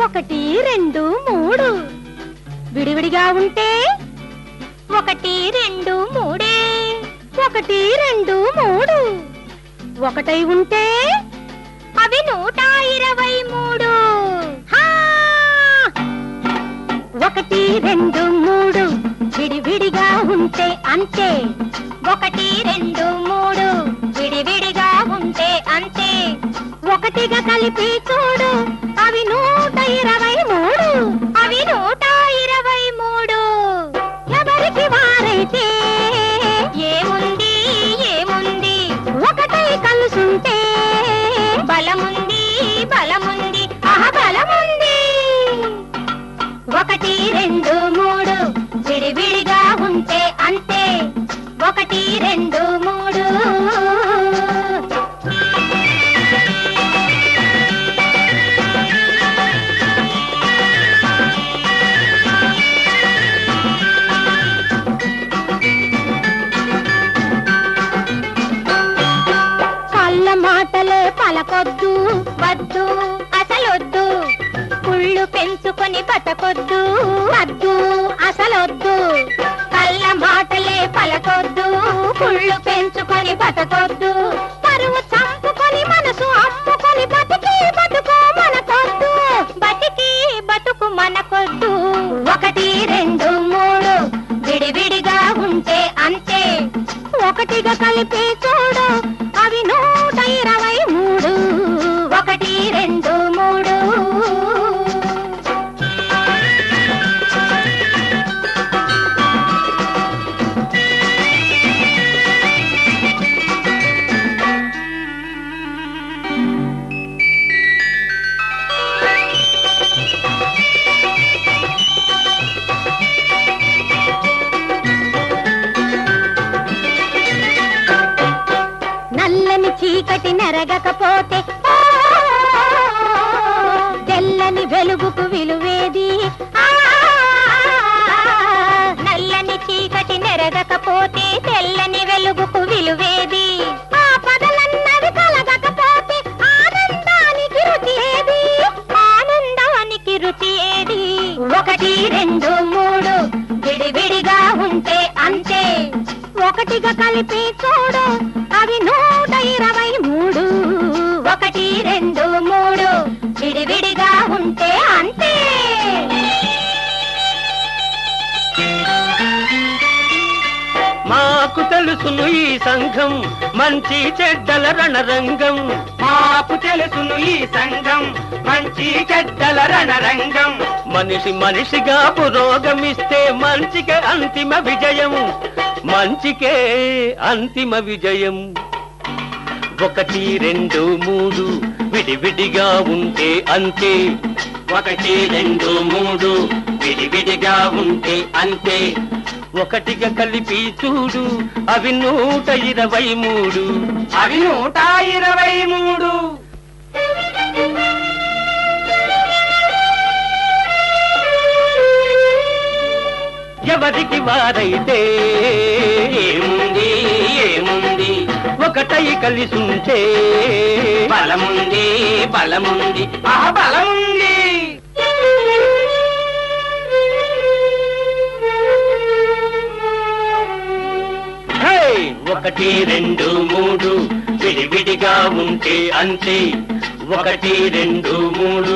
ఒకటి రెండు మూడు. విడివిడిగా ఉంటే ఒకటి రెండు మూడే. ఒకటి రెండు మూడు. ఒకటై ఉంటే అవి 123. ఒకటి రెండు మూడు. విడివిడిగా ఉంటే అంతే. ఒకటి రెండు మూడు. విడివిడిగా ఉంటే అంతే. ఒకటిగా కలిపి చూడు అవి 123. అవి 123. ఎవరికి వారైతే ఏముంది ఏముంది. ఒకటై కలుసుంటే బలముంది బలముంది. బలముంది. ఒకటి రెండు మూడు. విడివిడిగా ఉంటే అంతే. ఒకటి రెండు మూడు. కళ్ళ మాటలే పలకొద్దు వద్దు అసలొద్దు. కుళ్ళు పెంచుకొని బతకొద్దు వద్దు అసలొద్దు. కళ్ళ మాటలే పలకొద్దు. కుళ్ళు పెంచుకొని బతకొద్దు. పరువు చంపుకొని మనసు అమ్ముకొని బతికి బతుకు మనకొద్దు. బతికి బతుకు మనకొద్దు. ఒకటి రెండు మూడు. విడివిడిగా ఉంటే అంతే. ఒకటిగా కలిపి చూడు అవి 123. ఒకటి రెండు మూడు. నల్లని చీకటి నెరగకపోతే తెల్లని వెలుగుకు విలువేది. నల్లని చీకటి నెరగకపోతే తెల్లని వెలుగుకు విలువేది. ఆ పదలన్నవి కలగకపోతే ఆనందానికి రుచి ఏది. ఆనందానికి రుచి ఏది. ఒకటి రెండు మూడు. విడివిడిగా ఉంటే అంతే. ఒకటిగా కలిపి చూడు అవి 123. ఒకటి రెండు మూడు. విడివిడిగా ఉంటే అంతే. మాకు తెలుసును ఈ సంఘం మంచి చెడ్డల రణరంగం. మాకు తెలుసును ఈ సంఘం మంచి చెడ్డల రణరంగం. మనిషి మనిషిగా పురోగమిస్తే మంచికే అంతిమ విజయం. మంచికే అంతిమ విజయం. ఒకటి రెండు మూడు. విడివిడిగా ఉంటే అంతే. ఒకటి రెండు మూడు. విడివిడిగా ఉంటే అంతే. ఒకటిగా కలిపి చూడు అవి 123. అవి 123. ఎవరికి వారైతే ఏముంది ఏముంది. ఒకటై కలిసుంటే బలముంది బలముంది. బలముంది. ఒకటి రెండు మూడు. విడివిడిగా ఉంటే అంతే. ఒకటి రెండు మూడు.